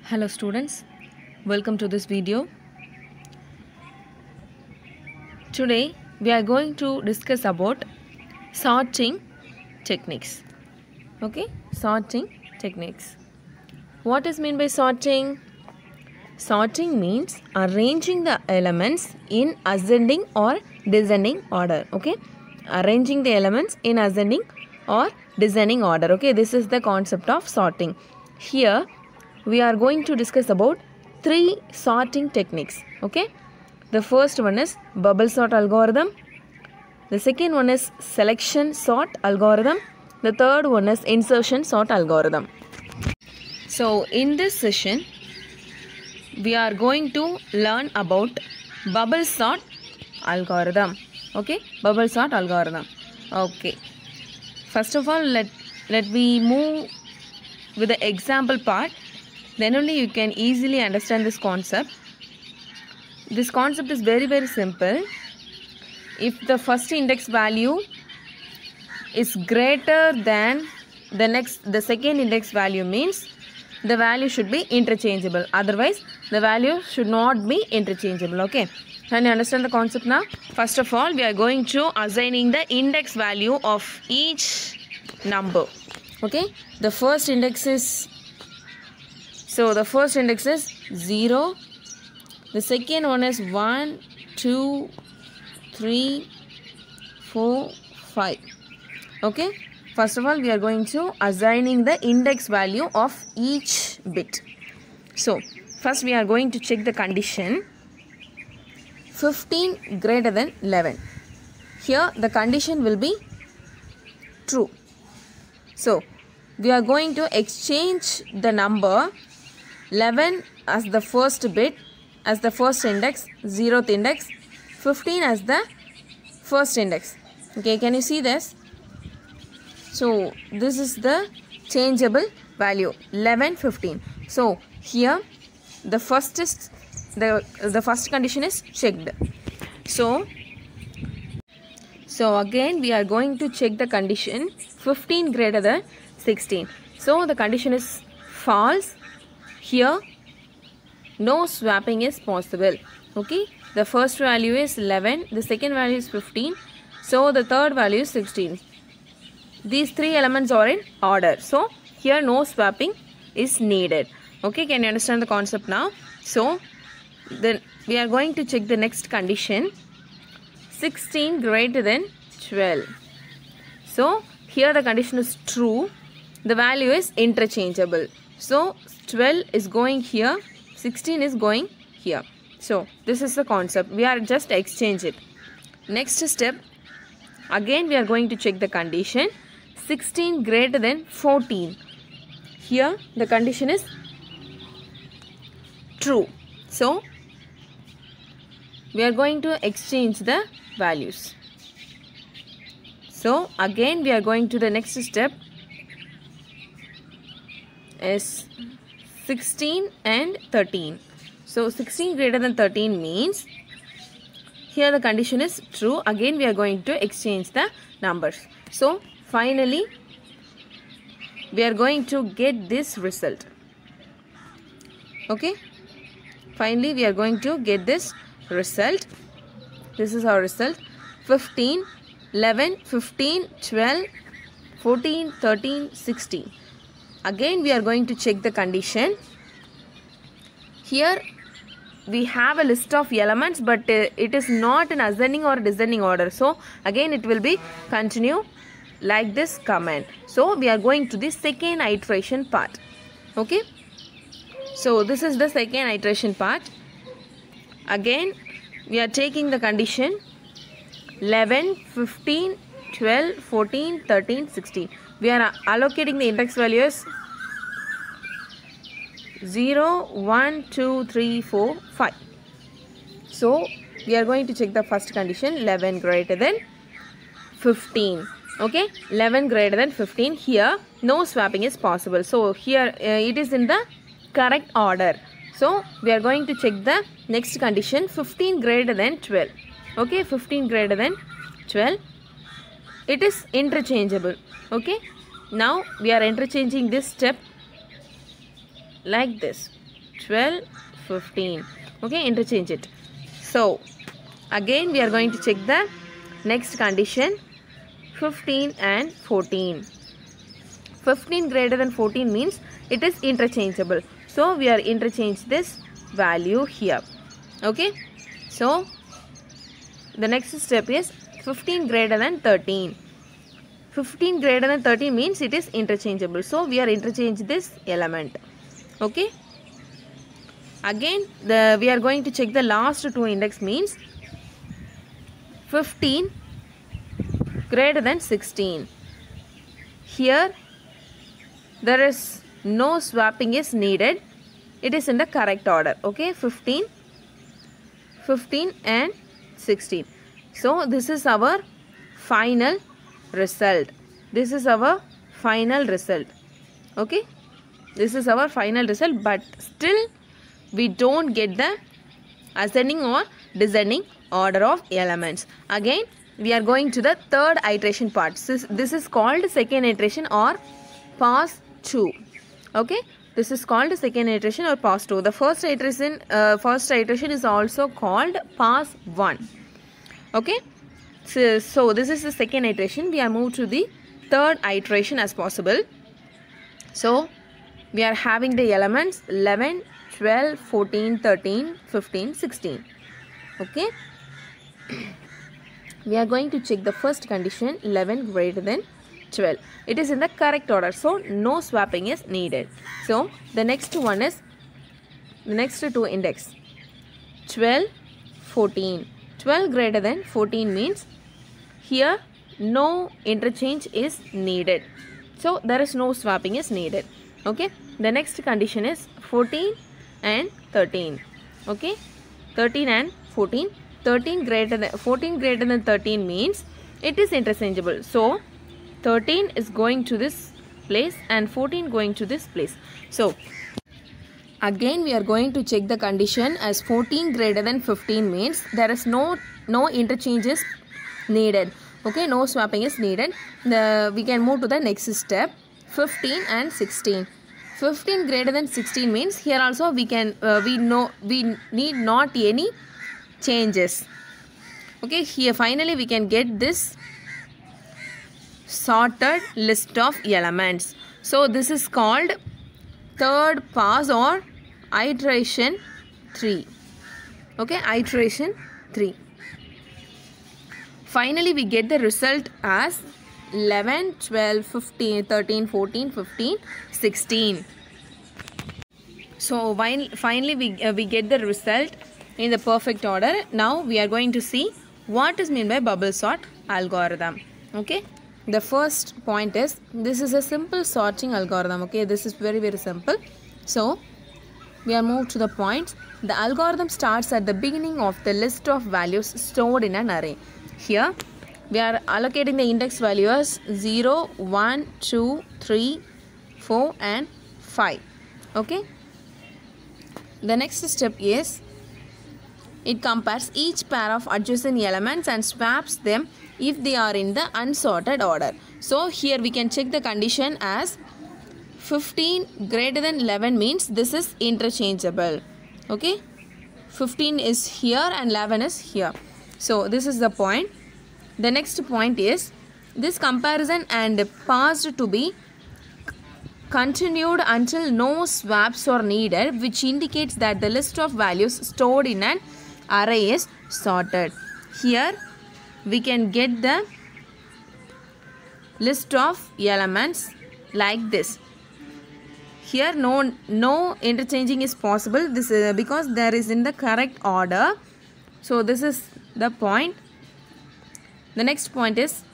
Hello students, welcome to this video. Today we are going to discuss about sorting techniques. Okay, sorting techniques. What is meant by sorting? Sorting means arranging the elements in ascending or descending order. Okay, arranging the elements in ascending or descending order. Okay, this is the concept of sorting. Here we are going to discuss about 3 sorting techniques. Okay, the first one is bubble sort algorithm, the second one is selection sort algorithm, the third one is insertion sort algorithm. So in this session we are going to learn about bubble sort algorithm. Okay, bubble sort algorithm. Okay, first of all let me move with the example part. Then only you can easily understand this concept. This concept is very simple. If the first index value is greater than the second index value, means the value should be interchangeable. Otherwise, the value should not be interchangeable. Okay. Can you understand the concept now? First of all, we are going to assigning the index value of each number. Okay. The first index is 0. The second one is 1, 2, 3, 4, 5. Okay. First of all, we are going to assigning the index value of each bit. So, first we are going to check the condition 15 greater than 11. Here the condition will be true. So, we are going to exchange the number 11 as the first bit, as the first index, 0th index, 15 as the first index. Okay, can you see this? So this is the changeable value 11, 15. So here the first is the first condition is checked. So again we are going to check the condition 15 greater than 16. So the condition is false. Here no swapping is possible. Okay, the first value is 11, the second value is 15, so the third value is 16. These 3 elements are in order, so here no swapping is needed. Okay, can you understand the concept now? So then we are going to check the next condition 16 greater than 12. So here the condition is true, the value is interchangeable. So 12 is going here, 16 is going here. So this is the concept. We are just exchange it. Next step, again we are going to check the condition 16 greater than 14. Here the condition is true. So we are going to exchange the values. So again we are going to the next step is 16 and 13. So 16 greater than 13 means here the condition is true. Again we are going to exchange the numbers. So finally we are going to get this result. Okay, finally we are going to get this result. This is our result: 15, 11, 15, 12, 14, 13, 16. Again we are going to check the condition. Here we have a list of elements, but it is not in ascending or descending order. So again it will be continue like this command. So we are going to the second iteration part. Okay, so this is the second iteration part. Again we are taking the condition 11, 15, 12, 14, 13, 16. We are allocating the index values 0, 1, 2, 3, 4, 5. So we are going to check the first condition 11 greater than 15. Okay, 11 greater than 15. Here no swapping is possible. So here it is in the correct order. So we are going to check the next condition 15 greater than 12. Okay, 15 greater than 12. It is interchangeable. Okay, now we are interchanging this step like this. 12, 15. Okay, interchange it. So again we are going to check the next condition, 15 and 14. 15 greater than 14 means it is interchangeable. So we are interchange this value here. Okay. So the next step is 15 greater than 13. 15 greater than 13 means it is interchangeable. So we are interchange this element. Okay. Again we are going to check the last two index means 15 greater than 16. Here there is no swapping is needed. It is in the correct order. Okay, 15, 15 and 16. So this is our final result. This is our final result. Okay, this is our final result, but still we don't get the ascending or descending order of elements. Again we are going to the third iteration part. This is called second iteration or pass 2. Okay, this is called second iteration or pass 2. The first iteration is also called pass 1. Okay, so this is the second iteration. We are moved to the third iteration as possible. So we are having the elements 11, 12, 14, 13, 15, 16. Okay, we are going to check the first condition, 11 greater than 12. It is in the correct order, so no swapping is needed. So the next one is the next two index, 12, 14. 12 greater than 14 means here no interchange is needed, so there is no swapping is needed. Okay, the next condition is 14 and 13. Okay, 13 and 14. 14 greater than 13 means it is interchangeable. So 13 is going to this place and 14 going to this place. So again we are going to check the condition as 14 greater than 15 means there is no interchanges needed. Okay, no swapping is needed. We can move to the next step, 15 and 16. 15 greater than 16 means here also we need not any changes. Okay, here finally we can get this sorted list of elements. So this is called third pass or iteration 3. Okay, iteration 3. Finally we get the result as 11, 12, 15, 13, 14, 15, 16. So finally we get the result in the perfect order. Now we are going to see what is meant by bubble sort algorithm. Okay, the first point is this is a simple sorting algorithm. Okay, this is very simple. So we are moved to the points. The algorithm starts at the beginning of the list of values stored in an array. Here we are allocating the index values 0, 1, 2, 3, 4 and 5. Okay, the next step is it compares each pair of adjacent elements and swaps them if they are in the unsorted order. So here we can check the condition as 15 greater than 11 means this is interchangeable. Okay, 15 is here and 11 is here. So this is the point. The next point is this comparison and passed to be continued until no swaps are needed, which indicates that the list of values stored in an array is sorted. Here we can get the list of elements like this. Here no interchanging is possible. This is because there is in the correct order. So this is the point. The next point is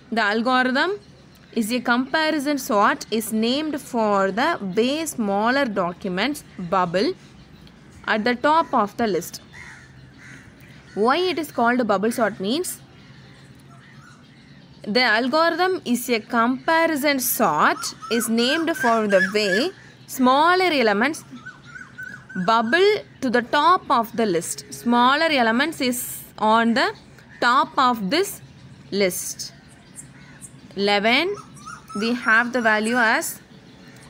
the algorithm is a comparison sort is named for the way smaller documents bubble at the top of the list. Why it is called bubble sort means the algorithm is a comparison sort is named for the way smaller elements bubble to the top of the list. Smaller elements is on the top of this list. 11, we have the value as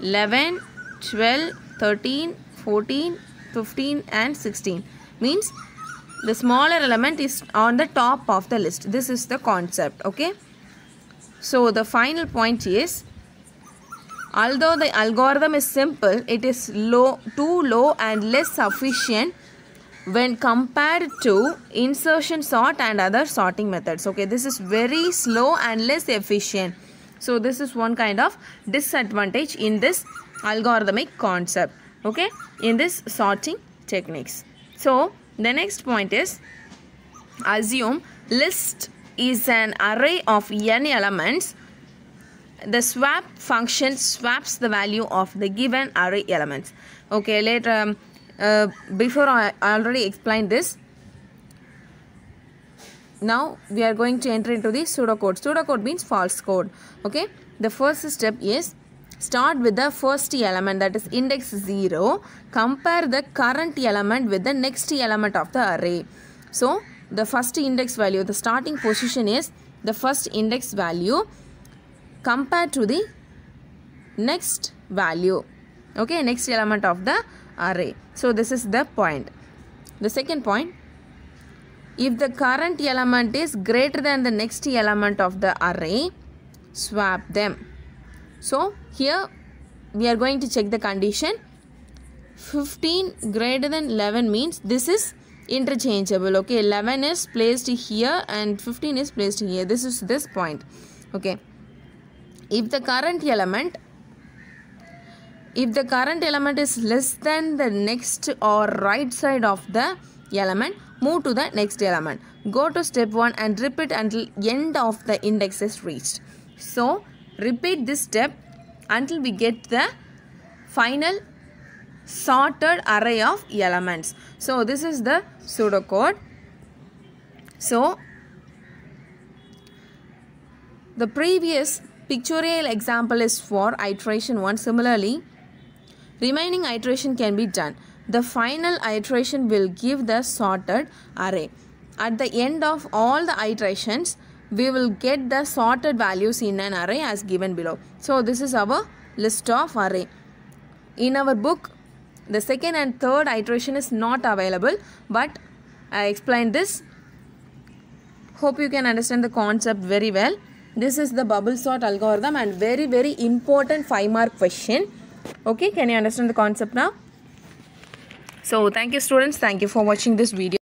11, 12, 13, 14, 15 and 16. Means the smaller element is on the top of the list. This is the concept. Okay. So the final point is, although the algorithm is simple, it is too low and less sufficient when compared to insertion sort and other sorting methods. Okay, this is very slow and less efficient. So this is one kind of disadvantage in this algorithmic concept. Okay, in this sorting techniques. So the next point is, assume list is an array of n elements. The swap function swaps the value of the given array elements. Okay, later before I already explained this. Now we are going to enter into the pseudocode. Pseudocode means false code. Okay, the first step is, start with the first element, that is index 0. Compare the current element with the next element of the array. So the first index value, the starting position is the first index value compared to the next value. Okay, next element of the array. So this is the point. The second point, if the current element is greater than the next element of the array, swap them. So here we are going to check the condition. 15 greater than 11 means this is interchangeable. Okay, 11 is placed here and 15 is placed here. This is this point. Okay, if the current element is less than the next or right side of the element, move to the next element. Go to step 1 and repeat until end of the index is reached. So repeat this step until we get the final sorted array of elements. So this is the pseudocode. So the previous pictorial example is for iteration 1. Similarly, remaining iteration can be done. The final iteration will give the sorted array. At the end of all the iterations, we will get the sorted values in an array as given below. So this is our list of array. In our book, the second and third iteration is not available, but I explained this. Hope you can understand the concept very well. This is the bubble sort algorithm and very important 5-mark question. Okay, can you understand the concept now? So thank you students. Thank you for watching this video.